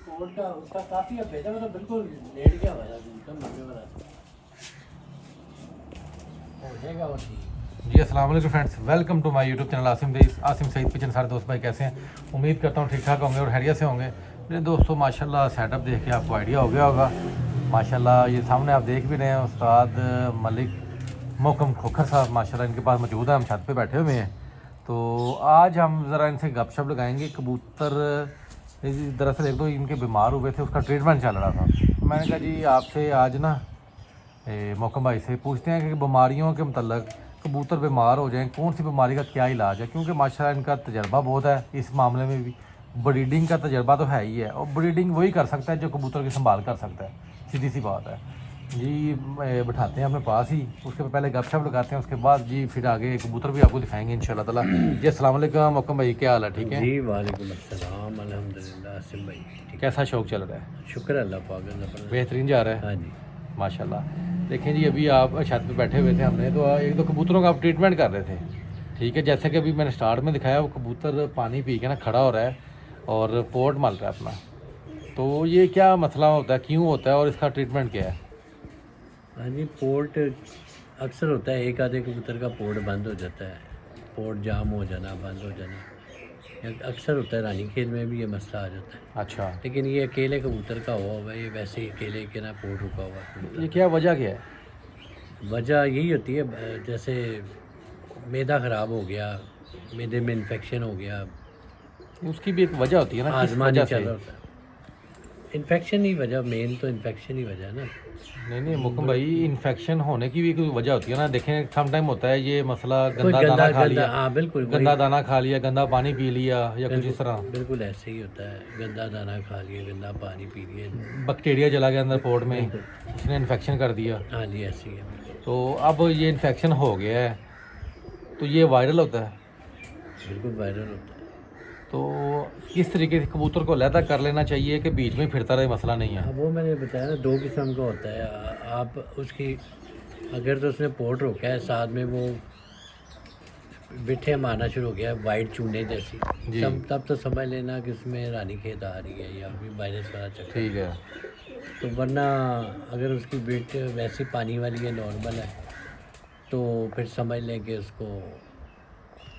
Code का उसका काफी अब भेजा मतलब बिल्कुल लेट गया हुआ है कम लगे वाला हो जाएगा वो ठीक। जी अस्सलाम वालेकुम friends, welcome to my YouTube channel Asim Saeed kitchen. सारे दोस्त भाई कैसे हैं? उम्मीद करता हूँ ठीक ठाक होंगे और हैरियत से होंगे। मेरे दोस्तों माशाल्लाह सेटअप देख के आपको आइडिया हो गया होगा। माशाल्लाह ये सामने आप देख भी रहे हैं, उस्ताद मलिक मोहकम खोखर साहब माशाल्लाह इनके पास मौजूद है। हम छत पे बैठे हुए हैं, तो आज हम ज़रा इनसे गपशप लगाएंगे। कबूतर दरअसल एक दो इनके बीमार हुए थे, उसका ट्रीटमेंट चल रहा था। तो मैंने कहा जी आपसे आज ना मोहकम भाई से पूछते हैं कि बीमारियों के मतलब कबूतर बीमार हो जाएं, कौन सी बीमारी का क्या इलाज है, क्योंकि माशाल्लाह इनका तजर्बा बहुत है इस मामले में भी। ब्रीडिंग का तजर्बा तो है ही है, और ब्रीडिंग वही कर सकता है जो कबूतर की संभाल कर सकता है, सीधी सी बात है जी। बिठाते हैं अपने पास ही, उसके पहले गपशप लगाते हैं, उसके बाद जी फिर आगे कबूतर भी आपको दिखाएंगे इंशाल्लाह ताला। जी अस्सलाम वालेकुम मोहकम भाई, क्या हाल है? ठीक है जी वालेकुम अस्सलाम अल्हम्दुलिल्लाह आसिम भाई ठीक। कैसा शौक चल रहा है? शुक्र अल्लाह पाक अल्लाह पर। बेहतरीन जा रहा है हाँ जी माशाल्लाह। देखें जी अभी आप छत पे बैठे हुए थे, हमने तो एक दो कबूतरों का आप ट्रीटमेंट कर रहे थे, ठीक है। जैसे कि अभी मैंने स्टार्ट में दिखाया, वो कबूतर पानी पी के ना खड़ा हो रहा है और पोर्ट मल रहा है अपना। तो ये क्या मसला होता है, क्यों होता है और इसका ट्रीटमेंट क्या है? हाँ जी, पोर्ट अक्सर होता है, एक आधे कबूतर का पोर्ट बंद हो जाता है, पोर्ट जाम हो जाना, बंद हो जाना अक्सर होता है। रानी खेल में भी ये मसला आ जाता है, अच्छा, लेकिन ये अकेले कबूतर का हुआ हुआ है, ये वैसे ही अकेले के ना पोर्ट रुका हुआ है कबूतर। ये क्या वजह क्या है? वजह यही होती है जैसे मैदा ख़राब हो गया, मैदे में इन्फेक्शन हो गया, उसकी भी एक वजह होती है ना, किस आजमा वजह नहीं से? चल रहा होता। इन्फेक्शन ही वजह, मेन तो इन्फेक्शन ही वजह है ना। नहीं मोहकम भाई, इन्फेक्शन होने की भी कोई वजह होती है ना। देखें सम टाइम होता है ये मसला, कोई गंदा दाना खा लिया, हाँ बिल्कुल गंदा दाना खा लिया, गंदा पानी पी लिया, या कुछ इस तरह बिल्कुल ऐसे ही होता है। गंदा दाना खा लिया, गंदा पानी पी लिया, बैक्टीरिया चला गया अंदर पोर्ट में, उसने इन्फेक्शन कर दिया। हाँ जी ऐसे ही है। तो अब ये इन्फेक्शन हो गया है, तो ये वायरल होता है। बिल्कुल वायरल होता है। तो किस तरीके से कबूतर को अलहदा कर लेना चाहिए कि बीच में फिरता रहे, मसला नहीं है? हाँ वो मैंने बताया ना, दो किस्म का होता है। आप उसकी अगर तो उसने पोर्ट रोका है, साथ में वो बिठे मारना शुरू हो गया वाइट चूने जैसी, जी। तब तो समझ लेना कि उसमें रानी खेत आ रही है या अभी वायरस वाला चक्कर। ठीक है। तो वरना अगर उसकी बिट वैसी पानी वाली है, नॉर्मल है, तो फिर समझ लें कि उसको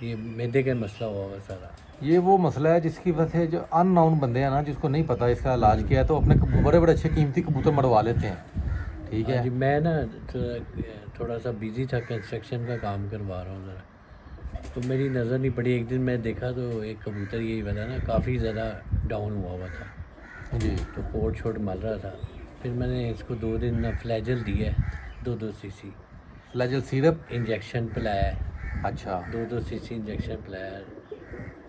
ये मैदे का मसला हुआ हुआ सारा। ये वो मसला है जिसकी वजह से जो अननोन बंदे हैं ना, जिसको नहीं पता इसका इलाज क्या है, तो अपने बड़े बड़े अच्छे कीमती कबूतर मरवा लेते हैं, ठीक हाँ है। जी, मैं ना थोड़ा सा बिजी था, कंस्ट्रक्शन का काम करवा रहा हूँ ज़रा, तो मेरी नज़र नहीं पड़ी। एक दिन मैं देखा तो एक कबूतर यही वाला ना काफ़ी ज़्यादा डाउन हुआ हुआ था जी। तो पोर्ट छोट मल रहा था। फिर मैंने इसको 2 दिन ना फ्लैजल दिया है, 2-2 सीसी फ्लैजल सिरप? इंजेक्शन पिलाया है, अच्छा, 2-2 सीसी इंजेक्शन पिलाया है।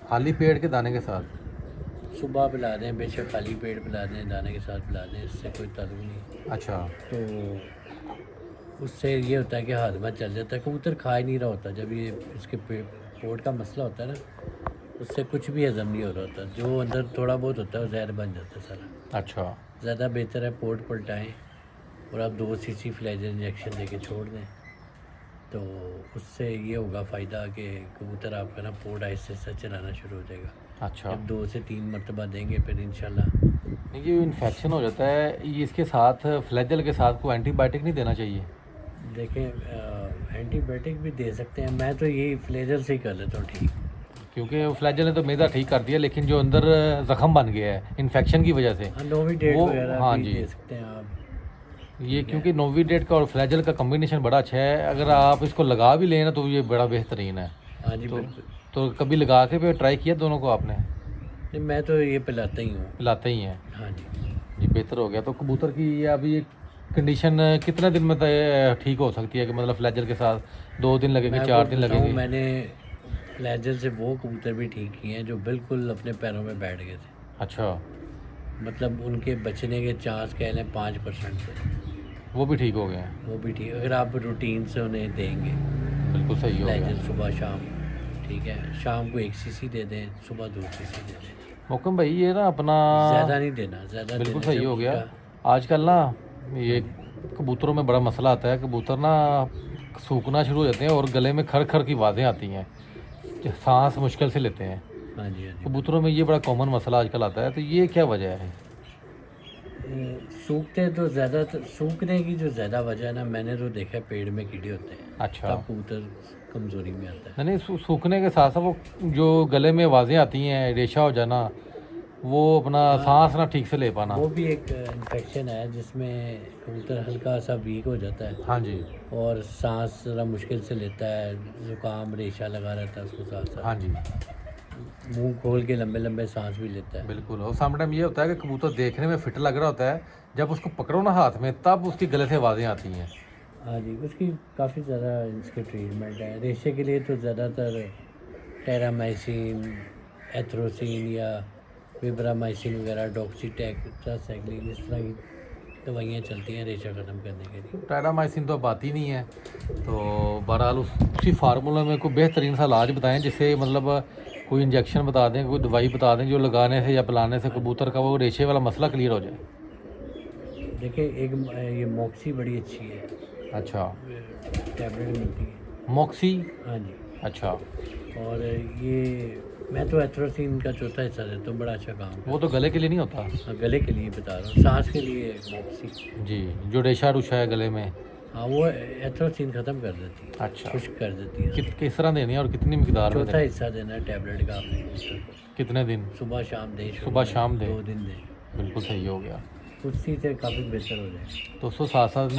खाली पेड़ के दाने के साथ? सुबह पिला दें, बेशक खाली पेट पिला दें, दाने के साथ पिला दें, इससे कोई ताल्लुक नहीं। अच्छा। तो उससे ये होता है कि हाजमा चल जाता है, कबूतर खा ही नहीं रहा होता। जब ये इसके पोर्ट का मसला होता है ना, उससे कुछ भी हजम नहीं हो रहा होता, जो अंदर थोड़ा बहुत होता है वो जहर बन जाता है सारा। अच्छा, ज़्यादा बेहतर है पोर्ट पलटाएँ और आप 2 सीसी फ्लैजल इंजेक्शन दे के छोड़ दें, तो उससे ये होगा फ़ायदा कि कबूतर आपका ना पोर्ट आहिस्ते आहिस्ते चलाना शुरू हो जाएगा। अच्छा। जब 2 से 3 मरतबा देंगे फिर इंशाल्लाह। ये इन्फेक्शन हो जाता है, ये इसके साथ फ्लैजल के साथ कोई एंटीबायोटिक नहीं देना चाहिए? देखें एंटीबायोटिक भी दे सकते हैं, मैं तो यही फ्लेजल से ही कर लेता हूँ ठीक। क्योंकि फ्लैजल ने तो मैदा ठीक कर दिया, लेकिन जो अंदर ज़ख़म बन गया है इन्फेक्शन की वजह से, हाँ नोविडेट वो वगैरह हाँ भी जी, दे सकते हैं आप। ये क्योंकि नोविडेट का और फ्लैजल का कम्बिनेशन बड़ा अच्छा है। अगर आप इसको लगा भी लें ना तो ये बड़ा बेहतरीन है। हाँ जी तो बिल्कुल। तो कभी लगा के भी ट्राई किया दोनों को आपने? नहीं मैं तो ये पिलाता ही हूँ। पिलाते ही हैं हाँ जी। जी, बेहतर हो गया। तो कबूतर की ये अभी ये कंडीशन कितने दिन में ठीक हो सकती है कि मतलब फ्लैजल के साथ 2 दिन लगेंगे, मैं 4 आपको दिन बताऊँ, लगेंगे? मैंने फ्लैजल से वो कबूतर भी ठीक किए हैं जो बिल्कुल अपने पैरों में बैठ गए थे। अच्छा, मतलब उनके बचने के चांस कह लें 5% थे, वो भी ठीक हो गए हैं? वो भी ठीक। अगर आप रूटीन से उन्हें देंगे बिल्कुल सही हो गया। फ्लैजल सुबह शाम, ठीक है, शाम को 1 सीसी दे दें, सुबह 2 सीसी दे दें, मोहकम भाई ये ना अपना ज़्यादा नहीं देना। ज़्यादा बिल्कुल देने से सही हो गया। उल्टा। आजकल ना ये कबूतरों में बड़ा मसला आता है, कबूतर ना सूखना शुरू हो जाते हैं और गले में खर खर की आवाज़ें आती हैं, सांस मुश्किल से लेते हैं। हाँ जी हाँ जी। कबूतरों में ये बड़ा कॉमन मसला आजकल आता है, तो ये क्या वजह है? सूखते तो ज़्यादा, सूखने की जो ज़्यादा वजह है ना, मैंने तो देखा है पेड़ में कीड़े होते हैं, अच्छा। तब कबूतर कमज़ोरी में आता है। नहीं नहीं, सूखने के साथ साथ वो जो गले में आवाज़ें आती हैं, रेशा हो जाना, वो अपना सांस ना ठीक से ले पाना। वो भी एक इन्फेक्शन है जिसमें कबूतर हल्का सा वीक हो जाता है हाँ जी। और सांस ज़रा मुश्किल से लेता है, ज़ुकाम रेशा लगा रहता है उसको साथ हाँ साथ, जी मुंह खोल के लंबे लंबे सांस भी लेता है। बिल्कुल। और समटाइम ये होता है कि कबूतर देखने में फिट लग रहा होता है, जब उसको पकड़ो ना हाथ में तब उसकी गले से आवाज़ें आती हैं। हाँ जी, उसकी काफ़ी ज़्यादा इसके ट्रीटमेंट है। रेशे के लिए तो ज़्यादातर टेरामाइसिन, एथ्रोसिन या विब्रामाइसिन वगैरह, डॉक्सीटेट्रासाइक्लिन, इस तरह की दवाइयाँ चलती हैं रेशा ख़त्म करने के लिए। टायरामाइसिन तो अब आती नहीं है, तो बहरहाल उसी फार्मूला में कोई बेहतरीन सा इलाज बताएं, जिससे मतलब कोई इंजेक्शन बता दें, कोई दवाई बता दें जो लगाने से या पिलाने से कबूतर का वो रेशे वाला मसला क्लियर हो जाए। देखिए, एक ये मॉक्सी बड़ी अच्छी है, अच्छा। टैबलेट मिलती है। मॉक्सी। हाँ जी। अच्छा। और ये मैं तो एथ्रोसिन का चौथा हिस्सा देता हूँ, बड़ा अच्छा काम करता वो तो गले के लिए नहीं होता। है। हाँ, गले के लिए बता रहा हूँ, सांस के लिए मॉक्सी। जी, जो रेशा रुशा है गले में। हाँ, वो एथ्रोसिन ख़त्म कर देती है, अच्छा। खुश्क कर देती है। किस तरह देनी है और कितनी मकदार में चौथा देनी? हिस्सा देना है टैबलेट का आपने कबूतर को, कितने दिन? सुबह शाम दें। सुबह शाम दें। 2 दिन दें, बिल्कुल सही हो गया। उससे से काफ़ी बेहतर हो जाए। दोस्तों साथ साथ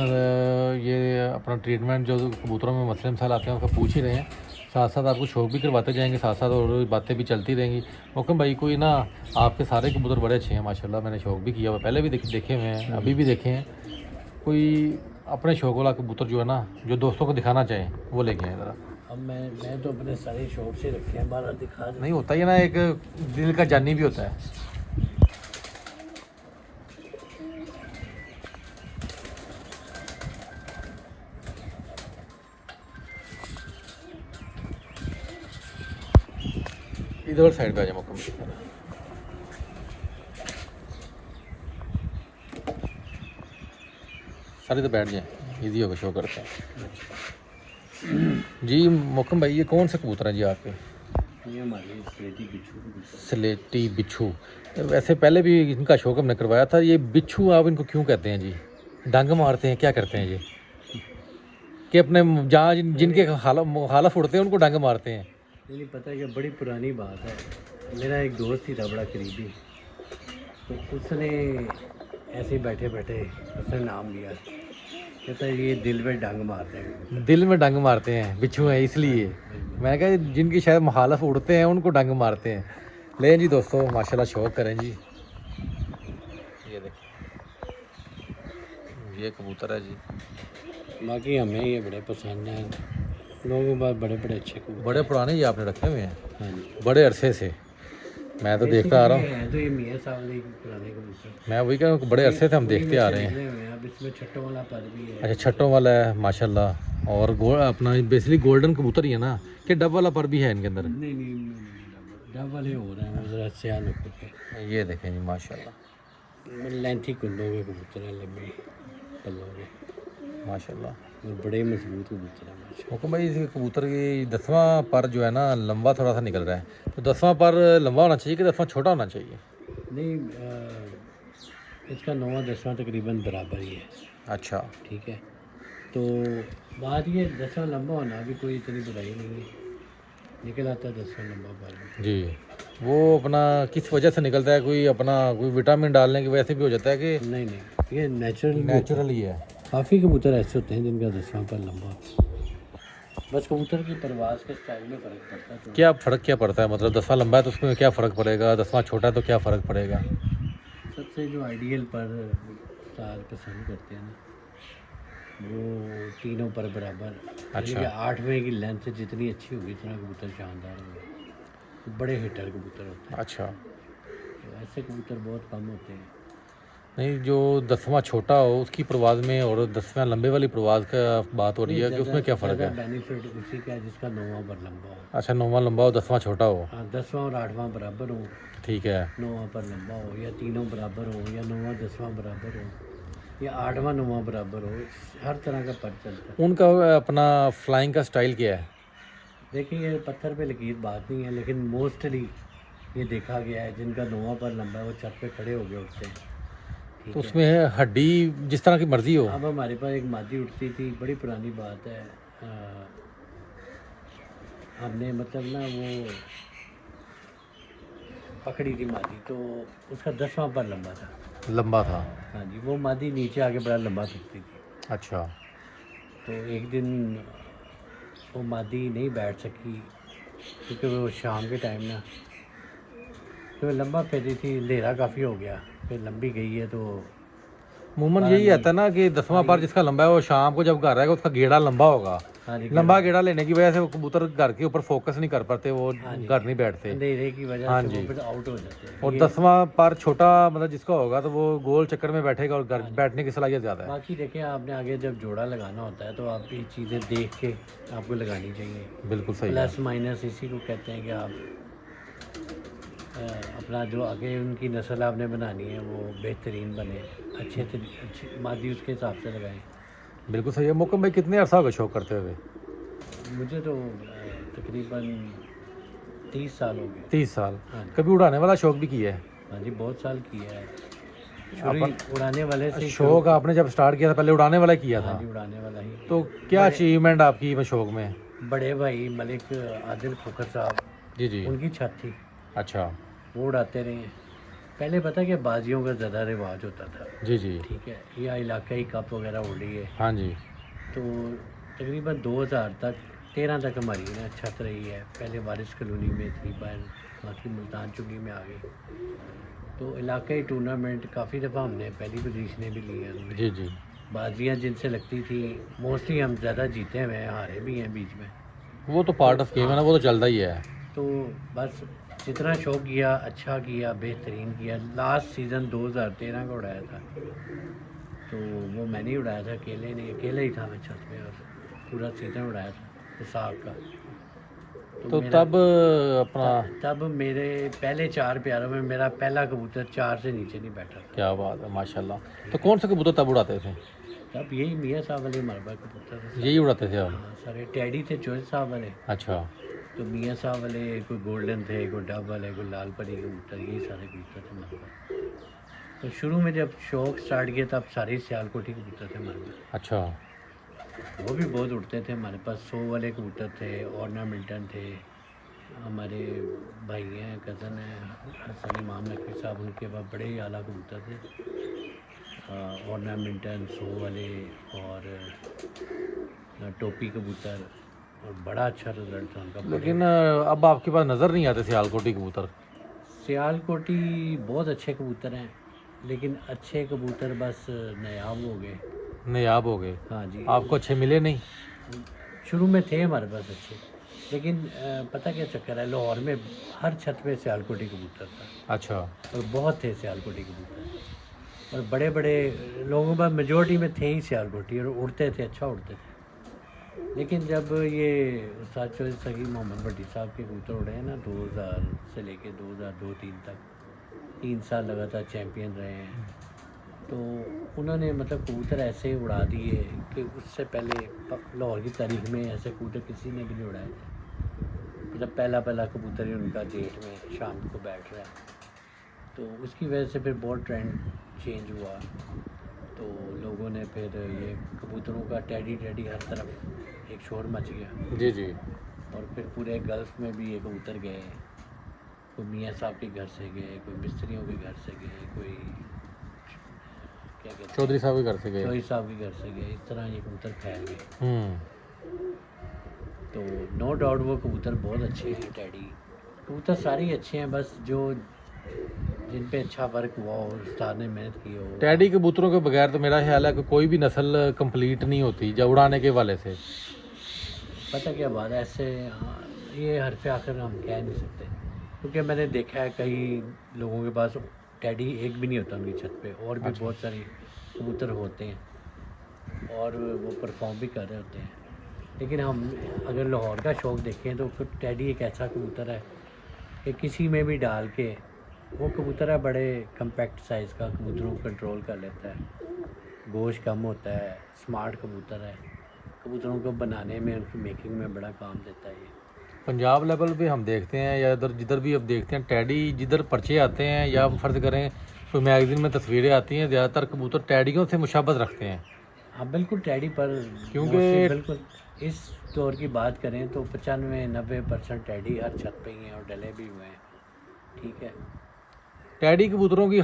ये अपना ट्रीटमेंट जो कबूतरों में मसले मसाले आते हैं उसका पूछ ही रहे हैं, साथ साथ आपको शौक भी करवाते जाएंगे, साथ साथ और बातें भी चलती रहेंगी। मोकम भाई, कोई ना आपके सारे कबूतर बड़े अच्छे हैं माशाल्लाह, मैंने शौक भी किया हुआ, पहले भी देखे हुए हैं, अभी भी देखे हैं। कोई अपने शौक वाला कबूतर जो है ना, जो दोस्तों को दिखाना चाहें, वो लेके आए ज़रा। अब मैं तो अपने सारे शौक से रखे हैं, बारह दिखा दें। नहीं होता ही ना, एक दिल का जानी भी होता है। इधर साइड पे आ जाए मुकम, सारे तो बैठ जाए, इजी होगा शो करते हैं जी। मुकम भाई, ये कौन सा कबूतर है जी आपके? ये हमारे स्लेटी बिच्छू कबूतर। स्लेटी बिच्छू। वैसे पहले भी इनका शौक हमने करवाया था। ये बिच्छू आप इनको क्यों कहते हैं जी? डंग मारते हैं, क्या करते हैं ये कि अपने जहाँ जिनके हालफ उड़ते हैं उनको डंग मारते हैं? नहीं पता है कि बड़ी पुरानी बात है, मेरा एक दोस्त ही था बड़ा करीबी, तो उसने ऐसे ही बैठे बैठे उसने नाम लिया, कहता है ये दिल में डंग मारते हैं। दिल में डंग मारते हैं, बिच्छू है इसलिए। मैंने कहा जिनकी शायद मुखालफ उड़ते हैं उनको डंग मारते हैं। लें जी दोस्तों, माशाल्लाह शौक करें जी। ये देखिए, ये कबूतर है जी। बाकी हमें ये बड़े पसंद हैं, लोगों के पास बड़े बड़े अच्छे कबूतर। बड़े पुराने ये आपने रखे हुए हैं? हाँ जी, बड़े अरसे से मैं तो देखता आ रहा हूँ। है तो ये मियाँ साहब ने पुराने कबूतर, मैं वही कह रहा हूँ, बड़े अरसे से हम देखते आ रहे हैं। अब इसमें छट्टों वाला पर भी है। अच्छा, छट्टों वाला है माशाल्लाह। और अपना बेसिकली गोल्डन कबूतर ही है ना, कि डब वाला पर भी है इनके अंदर? नहीं, डब वाले हो रहे हैं, ज़रा सियान होकर के। ये देखें जी माशाल्लाह, लेंथी कुंडों के कबूतर हैं, लंबे पल्लों के, माशाल्लाह। और बड़े मजबूत कबूतर हैं माशाल्लाह। हुक्म भाई, इस कबूतर की 10वां पर जो है ना लंबा थोड़ा सा निकल रहा है, तो 10वां पर लंबा होना चाहिए कि 10वां छोटा होना चाहिए? नहीं, इसका 9वां 10वां तकरीबन बराबर ही है। अच्छा। ठीक है, तो बात ये 10वां लंबा होना भी कोई इतनी बुराई नहीं है, निकल आता है 10वां लंबा पर भी। जी, वो अपना किस वजह से निकलता है? कोई अपना कोई विटामिन डालने की वजह से भी हो जाता है कि नहीं, ये नेचुरल ही है? काफ़ी कबूतर ऐसे होते हैं जिनका 10वां पर लंबा होता है, बस कबूतर की परवाज़ के स्टाइल में फ़र्क पड़ता है। तो क्या फ़र्क क्या पड़ता है? मतलब 10वां लंबा है तो उसमें क्या फ़र्क पड़ेगा, 10वां छोटा है तो क्या फ़र्क पड़ेगा? सबसे जो आइडियल पर स्टार पसंद करते हैं ना, वो तीनों पर बराबर। अच्छा। 8वें की लेंथ जितनी अच्छी होगी इतना कबूतर शानदार होगा, तो बड़े हिटर कबूतर होते हैं। अच्छा। तो ऐसे कबूतर बहुत कम होते हैं। नहीं, जो 10वां छोटा हो उसकी परवाज़ में और 10वां लंबे वाली परवाज़ का बात हो रही है कि उसमें क्या फ़र्क है? बेनिफिट उसी का है जिसका 9वां पर लंबा हो। अच्छा, 9वां लंबा हो 10वां छोटा हो। हाँ, 10वां और 8वां बराबर हो, ठीक है। 9वां पर लंबा हो, या तीनों बराबर हो, या 9वां 10वां बराबर हो, या 8वां 9वां बराबर हो, हर तरह का पर चलता है। उनका अपना फ्लाइंग का स्टाइल क्या है? देखिए, ये पत्थर पे लकीर बात नहीं है, लेकिन मोस्टली ये देखा गया है जिनका 9वां पर लंबा है वो छत पे खड़े हो गए उठते हैं। ठीक तो है। उसमें है हड्डी जिस तरह की मर्जी हो। अब हमारे पास एक मादी उठती थी, बड़ी पुरानी बात है। हमने मतलब ना वो पकड़ी थी मादी, तो उसका 10वां पर लंबा था। लंबा था। हाँ जी, वो मादी नीचे आके बड़ा लंबा दिखती थी। अच्छा। तो एक दिन वो मादी नहीं बैठ सकी, क्योंकि वो शाम के टाइम ना, तो वो लंबा फेरी थी, अंधेरा काफ़ी हो गया, फिर लंबी गई है तो अमूमन पता यही नहीं। आता है ना कि 10वां पर जिसका लंबा है वो शाम को जब घर आएगा उसका गेड़ा लंबा होगा। हाँ जी, लंबा गेड़ा लेने की वजह से वो कबूतर घर के ऊपर फोकस नहीं कर पाते, वो हाँ जी, घर नहीं बैठते। अंधेरे की वजह हाँ से वो जी। फिर आउट हो जाते हैं और ये। 10वां पर छोटा मतलब जिसका होगा तो वो गोल चक्कर में बैठेगा और घर हाँ जी। बैठने की सलाहियत ज़्यादा है। बाकी देखें, आपने आगे जब जोड़ा लगाना होता है तो आप ये चीज़ें देख के आपको लगानी चाहिए। बिल्कुल सही है। प्लस माइनस इसी को कहते हैं कि आप अपना जो आगे उनकी नस्ल आपने बनानी है वो बेहतरीन बने, अच्छी मादी उसके हिसाब से लगाएं। बिल्कुल सही है। मोकम भाई कितने अरसा हो गए शौक करते हुए? मुझे तो तकरीबन 30 साल हो गए। 30 साल। हाँ जी। कभी उड़ाने वाला शौक भी किया है? हाँ जी, बहुत साल किया है। शुरू ही उड़ाने वाले से ही शौक आपने जब स्टार्ट किया था पहले उड़ाने वाला ही किया हाँ था? जी, उड़ाने वाला ही। तो क्या अचीवमेंट आपकी में शौक में? बड़े भाई मलिक आदिल खोखर साहब, जी जी। उनकी छत थी, अच्छा। वो उड़ाते रहे हैं। पहले पता कि बाजियों का ज़्यादा रिवाज होता था। जी जी। ठीक है, या इलाकाई कप वगैरह उड़ी है। हाँ जी। तो तकरीबन 2000 तक 13 तक हमारी ना छत रही है। पहले वारिस कॉलोनी में थी, बाकी मुल्तान चुंगी में आ गई। तो इलाकाई टूर्नामेंट काफ़ी दफ़ा हमने पहली पोजीशनें भी ली हैं उनमें। जी जी। बाजियाँ जिनसे लगती थी मोस्टली हम ज़्यादा जीते हुए हैं, हारे भी हैं बीच में। वो तो पार्ट ऑफ गेम है ना, वो तो चलता ही है। तो बस जितना शौक किया, अच्छा किया, बेहतरीन किया। लास्ट सीज़न 2013 का उड़ाया था, तो वो मैंने ही उड़ाया था, अकेले ही था मैं छत पे, और पूरा सीज़न उड़ाया था इसाक का। तो मेरा तब अपना तब मेरे पहले 4 प्यारों में मेरा पहला कबूतर 4 से नीचे नहीं बैठा था। क्या बात है माशाल्लाह। तो कौन से कबूतर तब उड़ाते थे? तब यही मियाँ साहब वाले हमारे पास कबूतर थे। यही उड़ाते थे आप? हाँ, सारे टैडी थे चोर साहब वाले। अच्छा। तो मियाँ साहब वाले कोई गोल्डन थे, कोई डब वाले, कोई लाल परी कबूतर, यही सारे कबूतर थे हमारे पास। तो शुरू में जब शौक स्टार्ट किया तब सारे सियालकोटी कबूतर थे हमारे पास। अच्छा। वो भी बहुत उड़ते थे हमारे पास। 100 वाले कबूतर थे, ऑर्नामेंटन थे। हमारे भाई हैं, कज़न हैं हसन इमाम नकवी साहब, उनके पास बड़े ही आला कबूतर थे, ऑर्नामेंटन 100 वाले और टोपी कबूतर, और बड़ा अच्छा रिजल्ट था उनका। लेकिन अब आपके पास नज़र नहीं आते सियालकोटी कबूतर? सियालकोटी बहुत अच्छे कबूतर हैं, लेकिन अच्छे कबूतर बस नायाब हो गए। नायाब हो गए? हाँ जी। आपको अच्छे मिले नहीं? शुरू में थे हमारे पास अच्छे, लेकिन पता क्या चक्कर है, लाहौर में हर छत पे सियालकोटी कबूतर था। अच्छा। और बहुत थे सियालकोटी कबूतर, और बड़े बड़े लोगों में मेजोरिटी में थे ही सियालकोटी, और उड़ते थे, अच्छा उड़ते थे। लेकिन जब ये उस्ताद चौधरी सगी मोहम्मद भट्टी साहब के कबूतर उड़े हैं ना, 2000 से लेके 2002-03 तक 3 साल लगातार चैम्पियन रहे हैं, तो उन्होंने मतलब कबूतर ऐसे उड़ा दिए कि उससे पहले लाहौर की तारीख में ऐसे कबूतर किसी ने भी नहीं उड़ाए थे। मतलब पहला कबूतर ही उनका जेठ में शाम को बैठ रहा है, तो उसकी वजह से फिर बहुत ट्रेंड चेंज हुआ। तो लोगों ने फिर ये कबूतरों का टैडी हर तरफ एक शोर मच गया। जी जी। और फिर पूरे गल्फ़ में भी ये कबूतर गए, कोई मियाँ साहब के घर से गए, कोई मिस्त्रियों के घर से गए, कोई क्या कहते हैं चौधरी साहब के घर से गए? चौधरी साहब के घर से गए। इस तरह ये कबूतर फैल गए। तो नो डाउट वो कबूतर बहुत अच्छे हैं। टैडी कबूतर सारे ही अच्छे हैं, बस जो जिन पे अच्छा वर्क हुआ हो, उस्ताद ने मेहनत की हो। टैडी कबूतरों के बगैर तो मेरा ख्याल है कि कोई भी नस्ल कंप्लीट नहीं होती जब उड़ाने के वाले से। पता क्या बात है, ऐसे ये हरफ आखिर हम कह नहीं सकते, क्योंकि मैंने देखा है कई लोगों के पास टैडी एक भी नहीं होता उनकी छत पे, और भी बहुत सारे कबूतर होते हैं और वो परफॉर्म भी कर रहे होते हैं। लेकिन हम अगर लाहौर का शौक़ देखें तो टैडी एक ऐसा कबूतर है कि किसी में भी डाल के वो कबूतर है, बड़े कम्पैक्ट साइज़ का, कबूतरों को कंट्रोल कर लेता है, गोश्त कम होता है, स्मार्ट कबूतर है, कबूतरों को बनाने में, उनकी मेकिंग में बड़ा काम देता है ये। पंजाब लेवल पे हम देखते हैं या इधर जिधर भी अब देखते हैं टैडी जिधर पर्चे आते हैं, या फ़र्ज़ करें कोई मैगजीन में तस्वीरें आती हैं, ज़्यादातर कबूतर टैडियों से मुशाबत रखते हैं। हाँ बिल्कुल, टैडी पर क्योंकि mostly बिल्कुल इस दौर की बात करें तो 95-90% टैडी हर छत पे ही हैं और डले भी हुए हैं। ठीक है। टैडी कबूतरों की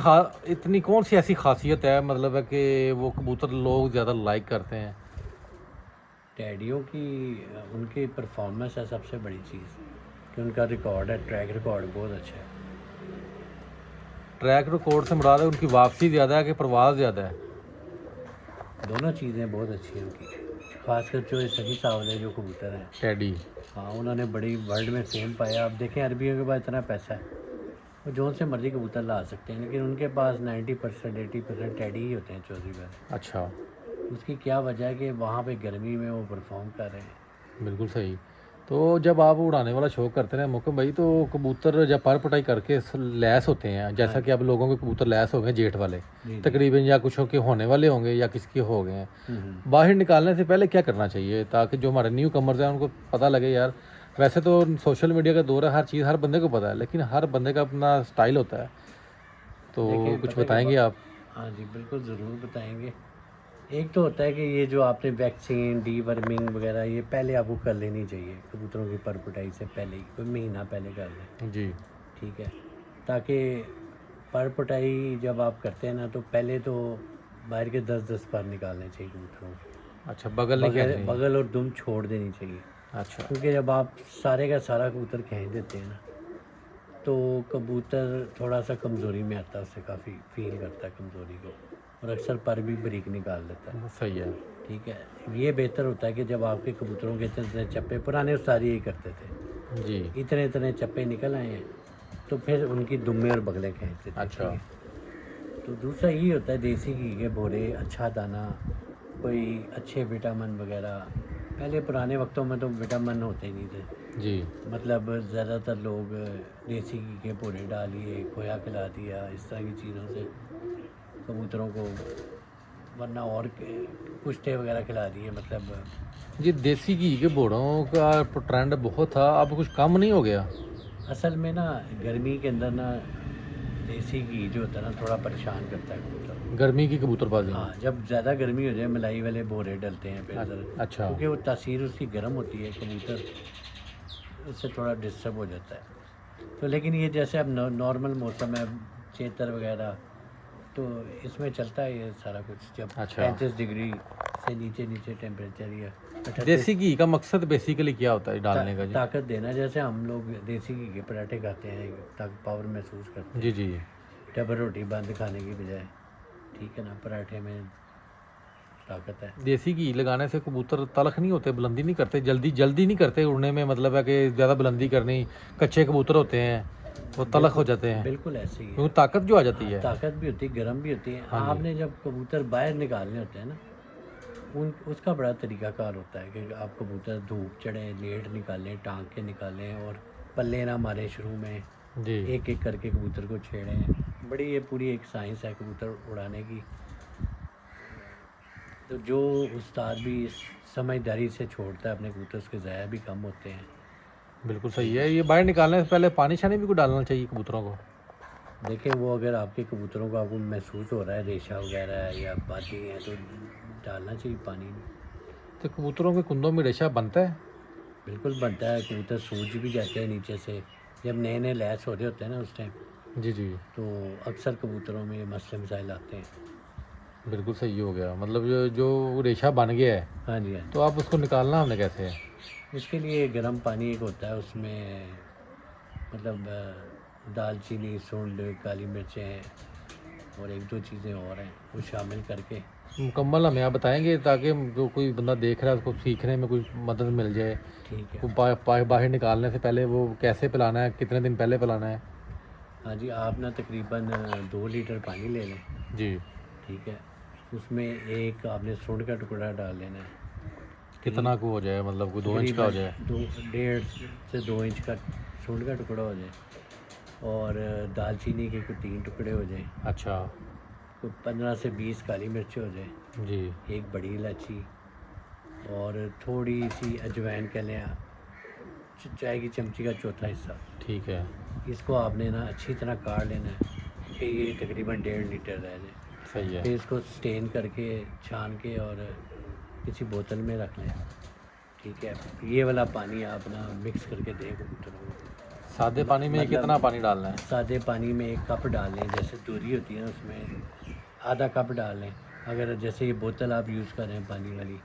इतनी कौन सी ऐसी खासियत है, मतलब है कि वो कबूतर लोग ज़्यादा लाइक करते हैं? टैडियों की उनकी परफॉर्मेंस है सबसे बड़ी चीज़, कि उनका रिकॉर्ड है, ट्रैक रिकॉर्ड बहुत अच्छा है। ट्रैक रिकॉर्ड से मुराद है उनकी वापसी ज़्यादा है कि परवाज़ ज़्यादा है? दोनों चीज़ें बहुत अच्छी हैं उनकी, खासकर जो ये सही सावले जो कबूतर हैं। टैडी। हाँ, उन्होंने बड़ी वर्ल्ड में फेम पाया। आप देखें अरबियों के पास इतना पैसा है, वो जो से मर्जी कबूतर ला सकते हैं, लेकिन उनके पास 90% 80% टैडी ही होते हैं चौधरी भाई। अच्छा, उसकी क्या वजह है कि वहाँ पे गर्मी में वो परफॉर्म कर रहे हैं। बिल्कुल सही। तो जब आप उड़ाने वाला शौक करते हैं मुकम भाई, तो कबूतर जब पर पटाई करके लैस होते हैं, जैसा कि अब लोगों के कबूतर लैस हो गए जेठ वाले जी। तकरीबन, या कुछ के होने वाले होंगे या किसके हो गए हैं, हम्म। बाहर निकालने से पहले क्या करना चाहिए ताकि जो हमारे न्यू कमर्स हैं उनको पता लगे यार? वैसे तो सोशल मीडिया का दौर है, हर चीज़ हर बंदे को पता है, लेकिन हर बंदे का अपना स्टाइल होता है, तो देखिए कुछ पता है बताएंगे आप? हाँ जी बिल्कुल, ज़रूर बताएंगे। एक तो होता है कि ये जो आपने वैक्सीन डीवर्मिंग वगैरह ये पहले आपको कर लेनी चाहिए, कबूतरों की परपटाई से पहले ही, कोई महीना पहले कर लें। जी। ठीक है, ताकि परपटाई जब आप करते हैं ना, तो पहले तो बाहर के 10-10 पर निकालने चाहिए कबूतरों को। अच्छा, बगल नहीं बगल खींचनी? बगल और दुम छोड़ देनी चाहिए, अच्छा। क्योंकि जब आप सारे का सारा कबूतर खींच देते हैं ना, तो कबूतर थोड़ा सा कमज़ोरी में आता है, उससे काफ़ी फील करता है कमज़ोरी को, और अक्सर पर भी बारीक निकाल देता है। सही है। ठीक है, ये बेहतर होता है कि जब आपके कबूतरों के इतने इतने चप्पे, पुराने उस्ताद यही करते थे, जी। इतने इतने चप्पे निकल आए हैं तो फिर उनकी दुम्मे और बगले खींचते थे। अच्छा। ठीक है? तो दूसरा यही होता है देसी घी के बोरे, अच्छा दाना, कोई अच्छे विटामिन वगैरह। पहले पुराने वक्तों में तो विटामिन होते ही नहीं थे, जी। मतलब ज़्यादातर लोग देसी घी के बोरे डालिए, खोया खिला दिया, इस तरह की चीज़ों से कबूतरों को, वरना और कुश्ते वगैरह खिला दिए, मतलब। जी, देसी घी के बोड़ों का ट्रेंड बहुत था, अब कुछ कम नहीं हो गया? असल में ना गर्मी के अंदर ना देसी घी जो होता है ना थोड़ा परेशान करता है कबूतर। गर्मी की कबूतरबाजी में? हाँ, जब ज़्यादा गर्मी हो जाए मलाई वाले बोरे डलते हैं फिर ज़रा, अच्छा। क्योंकि वो तासीर उसकी गर्म होती है, कबूतर उससे थोड़ा डिस्टर्ब हो जाता है। तो लेकिन ये जैसे अब नॉर्मल मौसम है, चेतर वगैरह, तो इसमें चलता है ये सारा कुछ। जब अच्छा। 35 डिग्री से नीचे नीचे टेम्परेचर या 38 देसी घी का मकसद बेसिकली क्या होता है डालने का जी? ताकत देना। जैसे हम लोग देसी घी के पराठे खाते हैं ताकि पावर महसूस करते हैं, जी जी। डबल रोटी बंद खाने की बजाय। ठीक है ना, पराठे में ताकत है। देसी घी लगाने से कबूतर तलख नहीं होते, बुलंदी नहीं करते, जल्दी जल्दी नहीं करते उड़ने में, मतलब है कि ज़्यादा बुलंदी करनी, कच्चे कबूतर होते हैं वो तलख हो जाते हैं, बिल्कुल ऐसे ही है। क्योंकि ताकत जो आ जाती है। ताकत भी होती है, गर्म भी होती है। हाँ जी। आपने जब कबूतर बाहर निकालने होते हैं ना, उसका बड़ा तरीकाकार होता है कि आप कबूतर धूप चढ़े लेट निकालें, टांग के निकालें, और पल्ले ना मारे शुरू में, जी। एक एक करके कबूतर को छेड़ें। बड़ी ये पूरी एक साइंस है कबूतर उड़ाने की। तो जो उस्ताद भी इस समझदारी से छोड़ता है अपने कबूतर, उसके ज़ाया भी कम होते हैं। बिल्कुल सही है। ये बाहर निकालने से पहले पानी शानी भी को डालना चाहिए कबूतरों को? देखें, वो अगर आपके कबूतरों को आपको महसूस हो रहा है रेशा वगैरह है या बातें हैं, तो डालना चाहिए पानी। तो कबूतरों के कुंदों में रेशा बनता है? बिल्कुल बनता है, कबूतर सूज भी जाते हैं नीचे से, जब नए नए लैस हो रहे होते हैं ना उस टाइम, जी जी। तो अक्सर कबूतरों में ये मसले मसाइल आते हैं। बिल्कुल सही हो गया, मतलब जो जो रेशा बन गया है, हाँ जी, हाँ तो आप उसको निकालना हमने कैसे है? जी। उसके लिए गर्म पानी एक होता है, उसमें मतलब दालचीनी, सूंड, काली मिर्चें और एक दो चीज़ें और हैं, वो शामिल करके। मुकम्मल हमें आप बताएंगे ताकि जो कोई बंदा देख रहा है उसको सीखने में कोई मदद मिल जाए। ठीक है। वो बाहर निकालने से पहले वो कैसे पिलाना है, कितने दिन पहले पिलाना है? हाँ जी, आप ना तकरीबन 2 लीटर पानी ले लें। जी। ठीक है, उसमें एक आपने सूंड का टुकड़ा डाल लेना है। कितना को हो जाए, मतलब कोई 2 इंच का हो जाए? 1.5 से 2 इंच का सूंड का टुकड़ा हो जाए, और दालचीनी के कोई 3 टुकड़े हो जाए, अच्छा। कोई 15 से 20 काली मिर्च हो जाए, जी। एक बड़ी इलायची, और थोड़ी सी अजवाइन कह लें, चाय की चमची का चौथा हिस्सा। ठीक है। इसको आपने ना अच्छी तरह काट लेना है, कि ये तकरीबन 1.5 लीटर रह जाए। सही है। फिर इसको स्टेन करके छान के और किसी बोतल में रख लें। ठीक है, ये वाला पानी आप ना मिक्स करके दें कबूतरों को। सादे पानी में मतलब कितना पानी डालना है? सादे पानी में 1 कप डाल लें, जैसे दूरी होती है ना उसमें आधा कप डाल लें। अगर जैसे ये बोतल आप यूज़ कर रहे हैं पानी वाली,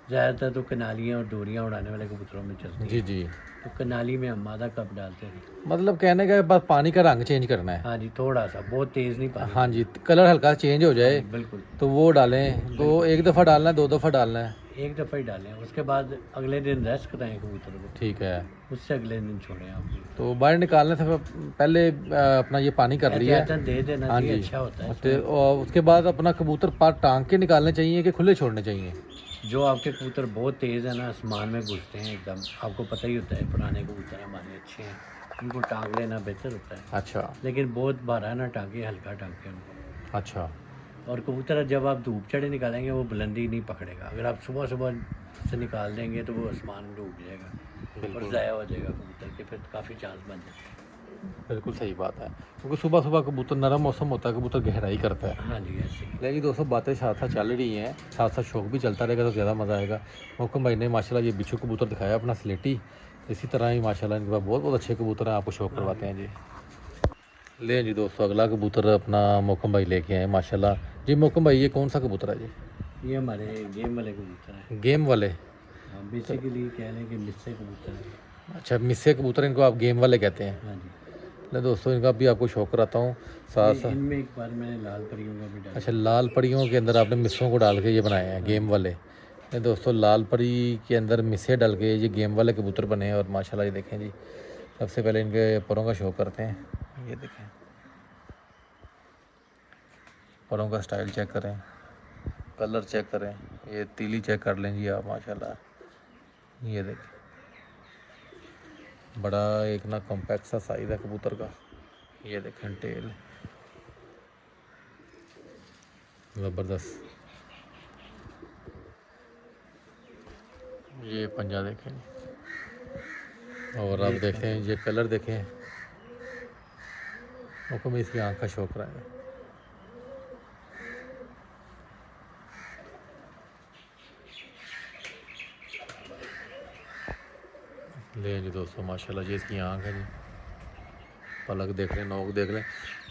ज़्यादातर तो कनालियाँ और डोरियाँ उड़ाने वाले कबूतरों में चलती जी हैं, जी। तो कनाली में हम आधा कप डालते हैं। मतलब कहने का बस पानी का रंग चेंज करना है। हाँ जी, थोड़ा सा, बहुत तेज़ नहीं पानी हाँ डालना। जी, कलर हल्का चेंज हो हाँ जाए जी, बिल्कुल। तो वो डालें। तो एक दफ़ा डालना है, 2 दफ़ा डालना है? 1 दफ़ा ही डालें, उसके बाद अगले दिन रेस्ट कराएं कबूतर को, ठीक है। उससे अगले दिन छोड़ें आप। तो बाहर निकालने से पहले अपना ये पानी कर लिया है। एहतियातन दे देना हाँ चाहिए, जी। अच्छा होता है और उसके बाद अपना कबूतर पार टांग के निकालने चाहिए कि खुले छोड़ने चाहिए? जो आपके कबूतर बहुत तेज़ है ना, आसमान में घुसते हैं एकदम, आपको पता ही होता है पुराने कबूतर हमारे अच्छे हैं, उनको टांग लेना बेहतर होता है। अच्छा लेकिन बहुत भारा ना टांगे, हल्का टांगे उनको। अच्छा। और कबूतर जब आप धूप चढ़े निकालेंगे वो बुलंदी नहीं पकड़ेगा। अगर आप सुबह सुबह से निकाल देंगे तो वो आसमान में डूब जाएगा और बिल्कुल ज़ाया हो जाएगा कबूतर के, फिर काफ़ी चांस बन जाते हैं। बिल्कुल सही बात है, क्योंकि सुबह सुबह कबूतर नरम मौसम होता है, कबूतर गहराई करता है। हाँ जी, ऐसे ही। लेकिन दोस्तों बातें साथ साथ चल रही हैं, साथ साथ शौक भी चलता रहेगा तो ज़्यादा मज़ा आएगा। मोहकम भाई ने माशाल्लाह ये बिच्छू कबूतर दिखाया अपना स्लेटी, इसी तरह ही माशाल्लाह इनके पास बहुत बहुत अच्छे कबूतर हैं, आपको शौक करवाते हैं जी। ले जी दोस्तों, अगला कबूतर अपना मोहकम भाई लेके आए माशाल्लाह। जी मोहकम भाई, ये कौन सा कबूतर है जी? ये हमारे गेम वाले कबूतर हैं। गेम वाले? हाँ, बेसिकली कह लें कि मिस्से कबूतर हैं। अच्छा, मिस्से कबूतर, इनको आप गेम वाले कहते हैं। हाँ जी। ले दोस्तों, इनका भी आपको शौक कराता हूँ साथ साथ। इनमें एक बार मैंने लाल परियों का भी डाला। अच्छा, लाल परियों के अंदर आपने मिस्सों को डाल के ये बनाए हैं गेम वाले। ये दोस्तों लाल परी के अंदर मिस्से डाल के ये गेम वाले कबूतर बने हैं। और माशाल्लाह ये देखें जी, सबसे पहले इनके परों का शौक करते हैं। ये देखें, परों का स्टाइल चेक करें, कलर चेक करें, ये तीली चेक कर लें जी आप माशाल्लाह। ये देखें, बड़ा एक ना कॉम्पैक्ट सा साइज़ है कबूतर का। ये देखें टेल, ज़बरदस्त। ये पंजा देखें और आप देखते हैं ये कलर देखें। मुझको में इसकी आँख का शौक रहा है। ले जी दोस्तों, माशाल्लाह जी इसकी आँख है जी, पलक देख लें, नोक देख लें।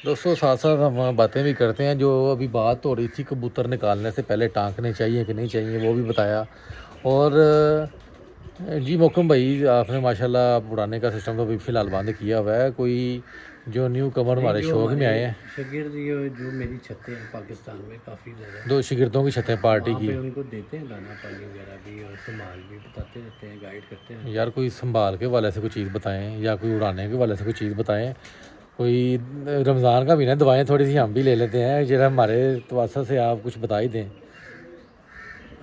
दोस्तों साथ साथ हम बातें भी करते हैं। जो अभी बात हो रही थी कबूतर निकालने से पहले टांकने चाहिए कि नहीं चाहिए, वो भी बताया। और जी मोहकम भाई, आपने माशाल्लाह उड़ाने का सिस्टम तो अभी फ़िलहाल बंद किया हुआ है। कोई जो न्यू कमर हमारे जो शौक में आए हैं, शागिर्द, ये जो मेरी छतें हैं पाकिस्तान में काफ़ी ज़्यादा, 2 शागिर्दों की छतें पार्टी वहाँ की। पे उनको देते हैं दाना पानी वगैरह भी, और संभाल भी बताते रहते हैं, गाइड करते हैं। यार कोई संभाल के वाले से कोई चीज़ बताएं, या कोई उड़ाने के वाले से कोई चीज़ बताएं। कोई रमज़ान का महीना, दवाएं थोड़ी सी हम भी ले लेते हैं, जरा हमारे तवज्जो से आप कुछ बता ही दें।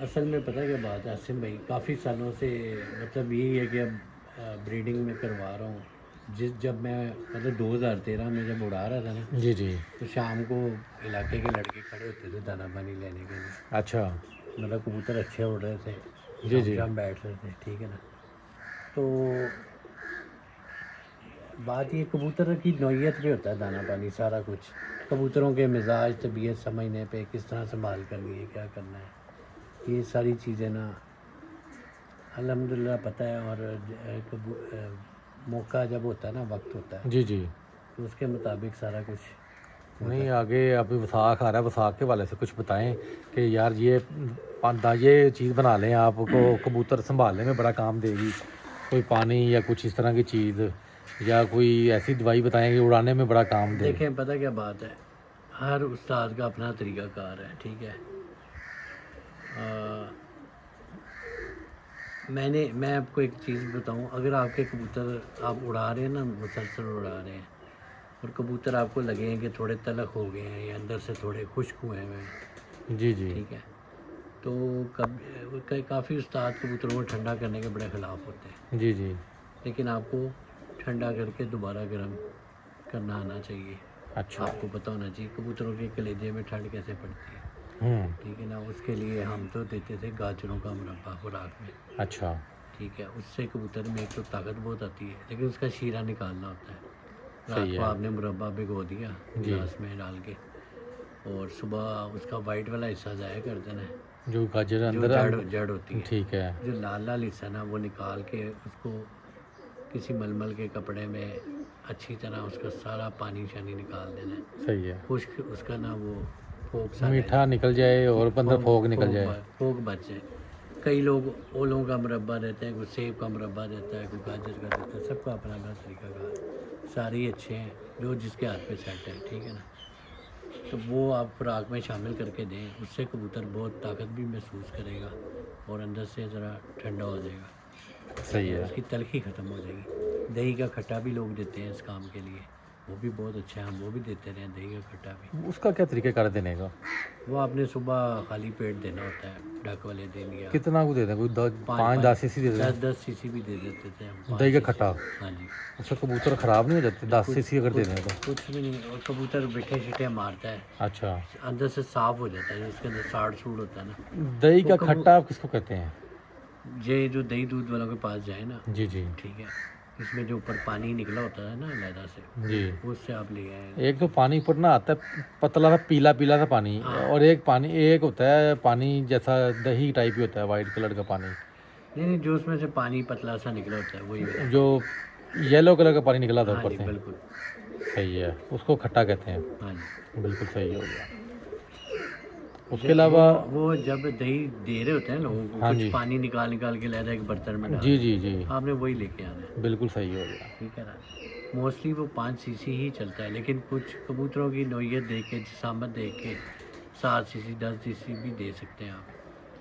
असल में पता है क्या बात है आसिम भाई, काफ़ी सालों से मतलब यही है कि अब ब्रीडिंग में करवा रहा हूँ। जब मैं मतलब 2013 में जब उड़ा रहा था ना, जी जी। तो शाम को इलाके के लड़के खड़े होते थे दाना पानी लेने के लिए। अच्छा। मतलब कबूतर अच्छे उड़ रहे थे, जी जी। शाम बैठ रहे थे, ठीक है ना। तो बात ये कबूतर की नौइयत पे होता है दाना पानी सारा कुछ, कबूतरों के मिजाज तबीयत समझने पे, किस तरह संभाल करनी है, क्या करना है, ये सारी चीज़ें ना अल्हम्दुलिल्लाह पता है। और मौका जब होता है ना, वक्त होता है, जी जी। तो उसके मुताबिक सारा कुछ नहीं, आगे अभी वसाख आ रहा है, वसाख के वाले से कुछ बताएं कि यार ये चीज़ बना लें, आपको कबूतर संभालने में बड़ा काम देगी। कोई पानी या कुछ इस तरह की चीज़, या कोई ऐसी दवाई बताएं कि उड़ाने में बड़ा काम दे। देखें। पता क्या बात है, हर उस्ताद का अपना तरीक़ाकार है, ठीक है। मैं आपको एक चीज़ बताऊं, अगर आपके कबूतर आप उड़ा रहे हैं ना, मुसलसल उड़ा रहे हैं, और कबूतर आपको लगे हैं कि थोड़े तलख हो गए हैं या अंदर से थोड़े खुश्क हुए हैं, जी जी। ठीक है, तो काफ़ी उस्ताद कबूतरों को ठंडा करने के बड़े ख़िलाफ़ होते हैं। जी जी। लेकिन आपको ठंडा करके दोबारा गर्म करना आना चाहिए। अच्छा। आपको पता होना चाहिए कबूतरों के कलेजे में ठंड कैसे पड़ती है, ठीक है ना। उसके लिए हम तो देते थे गाजरों का मुरब्बा खुराक में, अच्छा। ठीक है। उससे कबूतर में एक तो ताकत बहुत आती है, लेकिन उसका शीरा निकालना होता है, रात सही को है। आपने मुरब्बा भिगो दिया जी। गिलास में डाल के, और सुबह उसका वाइट वाला हिस्सा ज़ाया कर देना है, जो गाजर जो अंदर जड़ होती है। ठीक है। जो लाल लाल हिस्सा ना वो निकाल के उसको किसी मलमल के कपड़े में अच्छी तरह उसका सारा पानी शानी निकाल देना है। सही है। खुश्क उसका ना वो फोक सा रह मीठा निकल जाए और अंदर फोग निकल जाए। फोक बच जाए। कई लोग ओलों का मुरब्बा देते हैं, कोई सेब का मुरब्बा देता है, कोई गाजर का देता है, सबका अपना अपना तरीकाकार। सारे ही अच्छे हैं जो जिसके हाथ पे सेट है, ठीक है ना। तो वो आप खुराक में शामिल करके दें, उससे कबूतर बहुत ताकत भी महसूस करेगा और अंदर से ज़रा ठंडा हो जाएगा। सही है। उसकी तलखी ख़त्म हो जाएगी। दही का खट्टा भी लोग देते हैं इस काम के लिए, वो भी बहुत अच्छा है, हम वो भी देते रहे दही का खट्टा भी। उसका क्या तरीक़ेकार देने का? वो आपने सुबह खाली पेट देना होता है ढक वाले दिन, या कितना को देते हैं? कोई 5-10 सीसी दे देते हैं? 10 सीसी भी दे देते थे हम। दही का 5 खट्टा? हाँ जी। उससे कबूतर ख़राब नहीं हो जाते 10 सीसी अगर दे दें तो? कुछ भी नहीं, और कबूतर बिठे शिटे मारता है, अच्छा। अंदर से साफ़ हो जाता है, उसके अंदर साड़ सूड़ होता है ना। दही का तो खट्टा आप किसको कहते हैं? ये जो दही दूध वालों के पास जाए ना, जी जी ठीक है, इसमें जो ऊपर पानी निकला होता है ना अलहदा से, जी। उससे आप ले आए। एक तो पानी ऊपर ना आता है पतला सा पीला पीला सा पानी, और एक होता है पानी जैसा दही टाइप ही होता है, वाइट कलर का पानी। नहीं, जो उसमें से पानी पतला सा निकला होता है वही वाला। जो येलो कलर का पानी निकला था हाँ ऊपर जी, से। बिल्कुल सही है, उसको खट्टा कहते हैं। हाँ जी। बिल्कुल सही हो गया। उसके अलावा वो जब दही दे रहे होते हैं लोगों को, हाँ कुछ जी। पानी निकाल निकाल के लाया एक बर्तन में डाल, जी जी जी आपने वही लेके आना है, बिल्कुल सही हो गया। ठीक है ना। मोस्टली वो 5 सीसी ही चलता है, लेकिन कुछ कबूतरों की नौयत देख के, जिसामत देख के 7 सीसी 10 सीसी भी दे सकते हैं आप,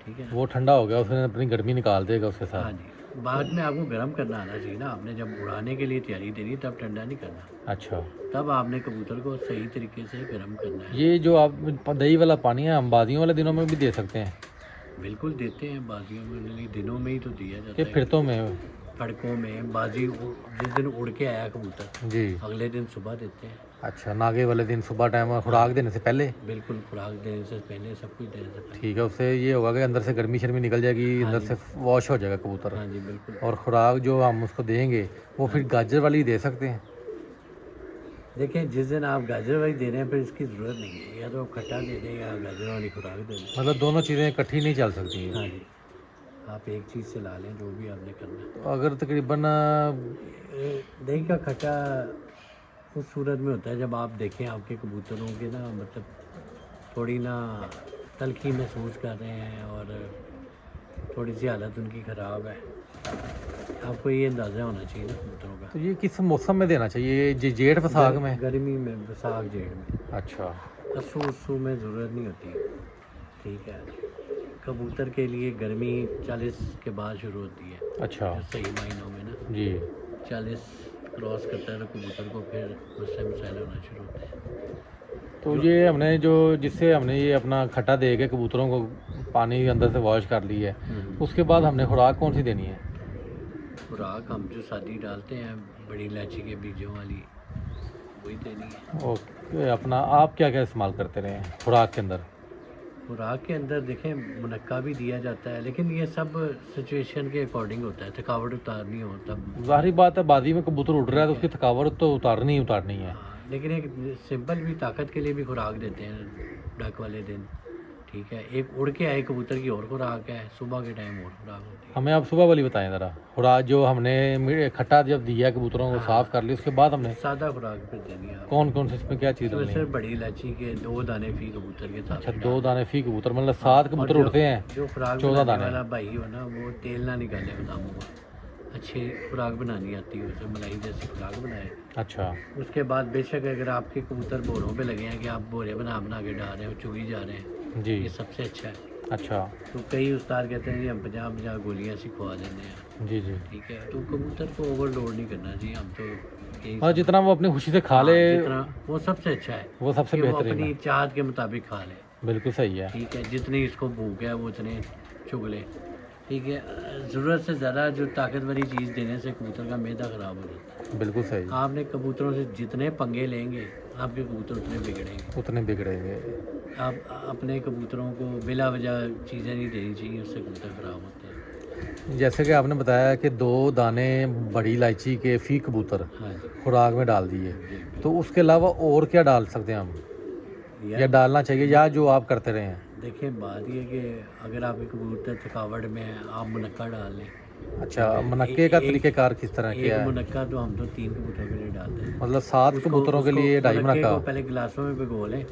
ठीक है ना। वो ठंडा हो गया, उसने अपनी गर्मी निकाल देगा उसके हाँ साथ। जी। बाद में आपको गर्म करना आना चाहिए ना, आपने जब उड़ाने के लिए तैयारी देनी है तब ठंडा नहीं करना, अच्छा। तब आपने कबूतर को सही तरीके से गर्म करना है। ये जो आप दही वाला पानी है हम बादियों वाले दिनों में भी दे सकते हैं? बिल्कुल देते हैं, बाजियों में दिनों में ही तो दिया जाता कि है। फिरतों में? फड़कों में बाजी जिस दिन उड़ के आया कबूतर जी। अगले दिन सुबह देते हैं। अच्छा, नागे वाले दिन सुबह टाइम खुराक देने से पहले? बिल्कुल, खुराक देने से पहले, सब कुछ देने से पहले। ठीक है, उससे ये होगा कि अंदर से गर्मी शर्मी निकल जाएगी, अंदर से वॉश हो जाएगा कबूतर। हाँ जी, बिल्कुल। और खुराक जो हम उसको देंगे वो फिर गाजर वाली दे सकते हैं? देखिए, जिस दिन आप गाजर वाली दे रहे हैं फिर इसकी ज़रूरत नहीं है, या तो आप खट्टा दे दें या गाजर वाली खुराक दे दें। मतलब दोनों चीज़ें इकट्ठी नहीं चल सकती हैं? हाँ जी, आप एक चीज़ से ला लें जो भी आपने करना है। तो अगर तकरीबन दही का खट्टा उस सूरत में होता है जब आप देखें आपके कबूतरों के ना, मतलब थोड़ी ना तलखी महसूस कर रहे हैं और थोड़ी सी हालत उनकी ख़राब है, आपको ये अंदाज़ा होना चाहिए ना कबूतरों का। तो ये किस मौसम में देना चाहिए? जेठ वसाख में? गर्मी में, वसाख जेठ में। अच्छा। अस्सू में ज़रूरत नहीं होती, ठीक है। कबूतर के लिए गर्मी 40 के बाद शुरू होती है। अच्छा। सही महीनों में ना जी। 40 क्रॉस करता है तो कबूतर को फिर उससे मसाले होना शुरू होते हैं। तो ये हमने जिससे हमने ये अपना खट्टा दे के कबूतरों को पानी अंदर से वॉश कर ली है, उसके बाद हमने खुराक कौन सी देनी है? खुराक हम जो सादी डालते हैं बड़ी इलायची के बीजों वाली, वही देनी है। ओके। अपना आप क्या क्या इस्तेमाल करते रहे हैं खुराक के अंदर? खुराक के अंदर देखें मुनक्का भी दिया जाता है, लेकिन ये सब सिचुएशन के अकॉर्डिंग होता है। थकावट उतारनी हो तब, जाहिर बात है बादी में कबूतर उड़ रहा है तो उसकी थकावट तो उतारनी ही है। हाँ, लेकिन एक सिंपल भी ताकत के लिए भी खुराक देते हैं डक वाले दिन, ठीक है। एक उड़ के आए कबूतर की और खुराक है, सुबह के टाइम और खुराक होती है। हमें आप सुबह वाली बताएं ज़रा। खुराक जो हमने खट्टा जब दिया कबूतरों को साफ़ कर लिया उसके बाद हमने सादा खुराक फिर देनी है। कौन कौन से इसमें क्या चीज़ इसमें डालनी है? सिर्फ बड़ी इलायची के 2 दाने फी कबूतर के साथ। अच्छा, 2 दाने फी कबूतर, मतलब 7 कबूतर उड़ते हैं। जो खुराक 14 बनाने दाने। वाला भाई हो ना, वो तेल ना निकाले बादामों का, अच्छी खुराक बनानी आती है उसे, मलाई जैसी खुराक बनाए। अच्छा। उसके बाद बेशक अगर आपके कबूतर बोरों पे लगे हैं कि आप बोरे बना बना के डाल रहे हो, चुगी जा रहे हैं, जी। ये सबसे अच्छा है। अच्छा। तो कई उस्ताद कहते हैं कि हम 50 गोलियाँ सिखवा देते हैं, जी जी। ठीक है। तो कबूतर को ओवरलोड नहीं करना चाहिए, हम तो यही हाँ, जितना वो अपनी खुशी से खा ले जितना वो सबसे अच्छा है, वो सबसे कि वो बेहतरीन अपनी है। चाहत के मुताबिक खा ले, बिल्कुल सही है। ठीक है। जितनी इसको भूख है वो उतने चुग ले, ठीक है। ज़रूरत से ज़्यादा जो ताकत वाली चीज़ देने से कबूतर का मैदा ख़राब हो जाता है। बिल्कुल सही। आपने कबूतरों से जितने पंगे लेंगे आपके कबूतर उतने बिगड़ेंगे। उतने बिगड़ेंगे। आप अपने कबूतरों को बिला वजह चीज़ें नहीं देनी चाहिए, उससे कबूतर ख़राब होते हैं। जैसे कि आपने बताया कि 2 दाने बड़ी इलायची के फ़ी कबूतर हाँ जी खुराक में डाल दिए, जी तो उसके अलावा और क्या डाल सकते हैं हम, या यार डालना चाहिए, या जो आप करते रहे हैं? देखिए बात ये है कि अगर आपके कबूतर थकावट में है आप मुनक्का डाल लें। अच्छा, ठीक है मुनक्के का एक तरीक़ेकार किस तरह एक क्या है? मुनक्का तो हम तो 3 कबूतरों के लिए डालते हैं। मतलब 7 उसको कबूतरों के उसको लिए 2.5 मुनक्के मुनक्का? को पहले गिलासों में भिगो लें,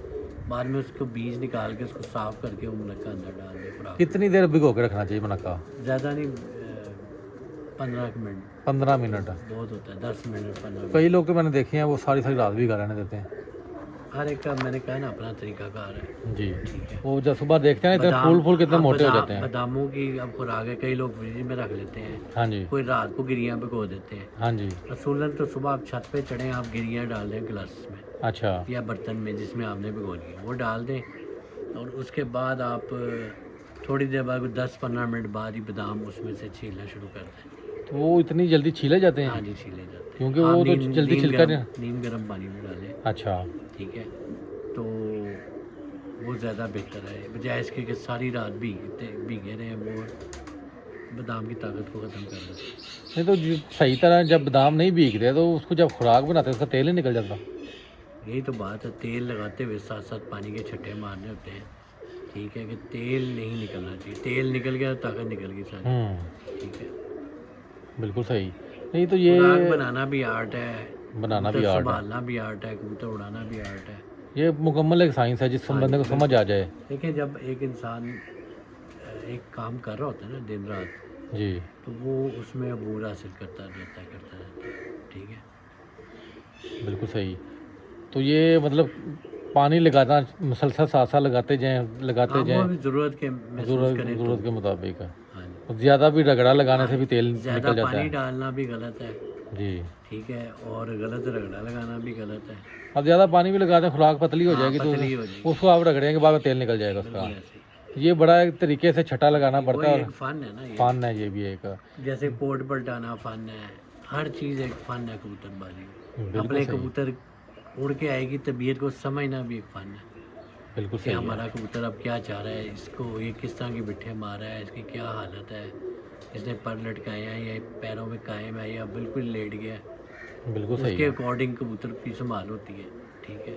बाद में उसको बीज निकाल के उसको साफ़ करके वो मुनक्का अंदर डाल दें खुराक में। कितनी देर भिगो के रखना चाहिए मुनक्का? ज़्यादा नहीं 15 मिनट 15 मिनट? बहुत होता है, 10 मिनट 15 मिनट। कई लोग तो मैंने देखे हैं वो सारी सारी रात भिगा रहने देते हैं। हर एक का मैंने कहा ना अपना तरीकाकार है। जी, ठीक है वो जब सुबह देखते हैं ना इतने फूल फूल कितने अब मोटे हो जाते हैं। बादामों की अब खुराक है, कई लोग फ्रिज में रख लेते हैं, हाँ जी, कोई रात को गिरियाँ भिगो देते हैं। हाँ जी। असूलन तो सुबह आप छत पे चढ़ें, आप गिरियाँ डाल दें गिलास में अच्छा, या बर्तन में जिसमें आपने भिगोनी है वो डाल दें, और उसके बाद आप थोड़ी देर बाद 10-15 मिनट बाद ही बादाम उसमें से छीलना शुरू कर दें। तो वो इतनी जल्दी छीले जाते हाँ हैं? जी छीले जाते हैं, क्योंकि आप वो तो जल्दी छिलका नहीं। नीम गर्म पानी में डालें। अच्छा, ठीक है, तो वो ज़्यादा बेहतर है बजाय इसके कि सारी रात भीगे रहे, वो बादाम की ताकत को ख़त्म कर देते हैं। नहीं तो सही तरह जब बादाम नहीं भीगते तो उसको जब खुराक बनाते हैं उसका तेल ही निकल जाता। यही तो बात है, तेल लगाते हुए साथ साथ पानी के छट्टे मारने होते हैं। ठीक है कि तेल नहीं निकलना चाहिए, तेल निकल गया तो ताकत निकल गई सारी। ठीक है, बिल्कुल सही। नहीं तो ये खुराक बनाना भी आर्ट है, बनाना कबूतर भी आर्ट है, संभालना भी आर्ट है, कबूतर उड़ाना भी आर्ट है। ये मुकम्मल एक साइंस है जिस हाँ बंदे जी, को समझ आ जाए। देखिए जब एक इंसान एक काम कर रहा होता है ना दिन रात, जी, तो वो उसमें अबूर हासिल करता रहता है। ठीक है, बिल्कुल सही। तो ये मतलब पानी लगाना मुसलसल साथ साथ लगाते जाएं हाँ वो जाएं, भी ज़रूरत के महसूस ज़रूरत करें तो। ज़रूरत के मुताबिक है। हाँ जी, और ज़्यादा भी रगड़ा लगाने से भी तेल ज़्यादा निकल जाता पानी है। डालना भी गलत है। जी, ठीक है, और गलत रगड़ा लगाना भी गलत है। अब ज़्यादा पानी भी लगाते हैं खुराक पतली हो हाँ जाएगी तो पतली हो जाएगी, उसको आप रगड़ेंगे बाद में तेल निकल जाएगा बिल्कुल उसका। ऐसे ही। ये बड़ा एक तरीके से छटा लगाना वो पड़ता है एक और फ़न है ना ये, फन है ये भी एक। जैसे पोर्ट पलटाना फ़न है, हर चीज़ एक फ़न है कबूतरबाजी में। बिल्कुल अपने सही, कबूतर उड़ के आएगी तबीयत को समझना भी एक फ़न है बिल्कुल कि सही है। हमारा कबूतर अब क्या चाह रहा है, इसको ये किस तरह की बिट्ठे मार रहा है, इसकी क्या हालत है, इसने पर लटकाए हैं या पैरों में कायम है या बिल्कुल लेट गया है, बिल्कुल सही उसके है। अकॉर्डिंग कबूतर की संभाल होती है। ठीक है,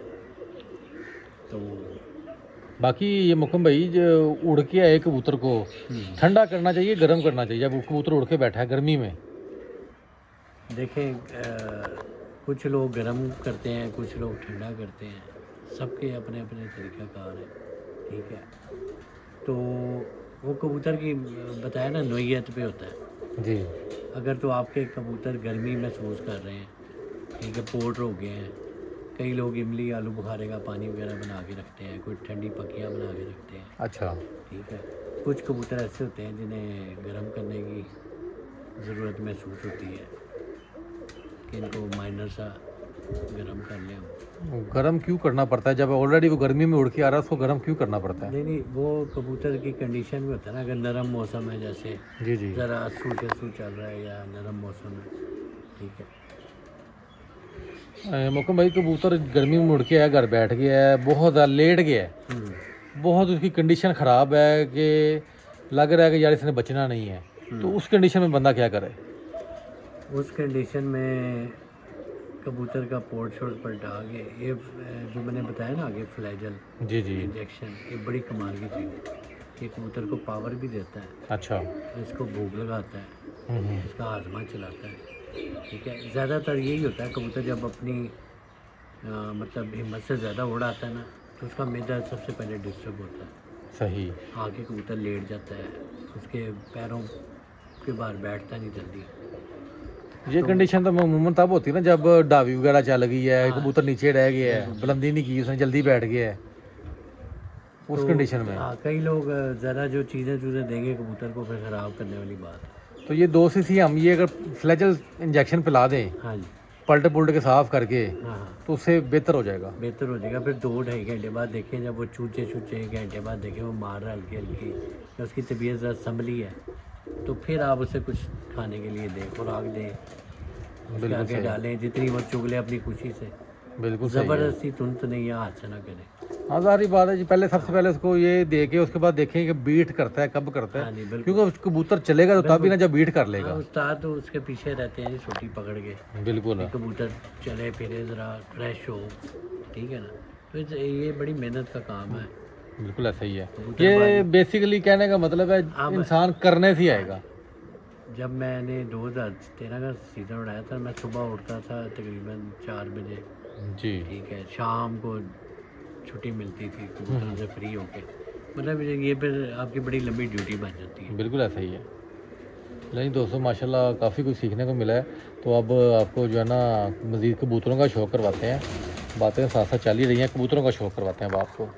तो बाकी ये मुकम भाई जो उड़ के आए कबूतर को ठंडा करना चाहिए, गर्म करना चाहिए जब कबूतर उड़ के बैठा है गर्मी में? देखें कुछ लोग गर्म करते हैं, कुछ लोग ठंडा करते हैं, सबके अपने अपने तरीक़ाकार है। ठीक है, तो वो कबूतर की बताया ना नोयत पे होता है। जी, अगर तो आपके कबूतर गर्मी महसूस कर रहे हैं, ठीक है, पोर्ट हो गए हैं, कई लोग इमली आलू बुखारे का पानी वगैरह बना के रखते हैं, कोई ठंडी पक्कियाँ बना के रखते हैं। अच्छा, ठीक है, कुछ कबूतर ऐसे होते हैं जिन्हें गर्म करने की ज़रूरत महसूस होती है कि इनको माइनर सा गर्म कर लें हम। गर्म क्यों करना पड़ता है जब ऑलरेडी वो गर्मी में उड़ के आ रहा है, उसको गर्म क्यों करना पड़ता है? नहीं नहीं, वो कबूतर की कंडीशन में होता है ना, अगर नरम मौसम है, जैसे जी जी, ज़रा आंसू चल रहा है या नरम मौसम है। ठीक है, मुकम भाई कबूतर गर्मी में उड़ के आया, घर बैठ गया है, बहुत ज़्यादा लेट गया है, बहुत उसकी कंडीशन ख़राब है कि लग रहा है कि यार इसने बचना नहीं है, तो उस कंडीशन में बंदा क्या करे? उस कंडीशन में कबूतर का पोर्ट शोर्ट पलटा के ये जो मैंने बताया ना आगे फ्लैजल जी जी, इंजेक्शन, ये बड़ी कमाल की चीज़ है। ये कबूतर को पावर भी देता है, अच्छा, इसको भूख लगाता है, इसका हाजमा चलाता है। ठीक है, ज़्यादातर यही होता है कबूतर जब अपनी मतलब हिम्मत से ज़्यादा उड़ाता है ना, तो उसका मैदा सबसे पहले डिस्टर्ब होता है। सही। आगे कबूतर लेट जाता है, उसके पैरों के बाहर बैठता नहीं जल्दी। ये कंडीशन तो अमूमन तब होती है ना जब डावी वगैरह चल गई है, कबूतर नीचे रह गया है, बुलंदी नहीं की उसने, जल्दी बैठ गया है, उस तो कंडीशन में। हाँ, कई लोग ज़रा जो चीज़ें देंगे कबूतर को, फिर ख़राब करने वाली बात है। तो ये 2 सीसी हम ये अगर फ्लैजल इंजेक्शन पिला दें हाँ जी, पलट पुलट के साफ़ करके, हाँ हाँ, तो उससे बेहतर हो जाएगा। बेहतर हो जाएगा। फिर 2-2.5 घंटे बाद देखें, जब वो चूचे घंटे बाद देखें वो मार रहा है हल्की हल्की, या उसकी तबीयत ज़रा संभली है, तो फिर आप उसे कुछ खाने के लिए दें, खुराक दें, उसके बिल्कुल आगे सही, डालें, जितनी वो चुग ले अपनी खुशी से, बिल्कुल सही है। ज़बरदस्ती तुरंत नहीं, या हाथ से ना करें। हाँ ज़ाहिर बात है जी, पहले सबसे पहले उसको ये दे के उसके बाद देखें कि बीट करता है कब करता हाँ है, जी बिल्कुल। क्योंकि कबूतर चलेगा तो तभी ना जब बीट कर हाँ, लेगा। उस्ताद तो उसके पीछे रहते हैं जी, छोटी पकड़ के बिल्कुल कि कबूतर चले फिरे, ज़रा फ्रेश हो, ठीक है ना। तो ये बड़ी मेहनत का काम है। बिल्कुल ऐसा ही है। कबूतर ये बेसिकली कहने का मतलब है हाँ, इंसान करने से ही आएगा। जब मैंने 2013 का सीज़न उड़ाया था, मैं सुबह उठता था तकरीबन 4 बजे, जी ठीक है, शाम को छुट्टी मिलती थी कबूतरों से फ्री होके। मतलब ये फिर आपकी बड़ी लंबी ड्यूटी बन जाती है। बिल्कुल ऐसा ही है। नहीं दोस्तों माशाल्लाह काफ़ी कुछ सीखने को मिला है। तो अब आपको जो है ना मज़ीद कबूतरों का शौक़ करवाते हैं, बातें साथ साथ चल ही रही हैं, कबूतरों का शौक़ करवाते हैं अब आपको।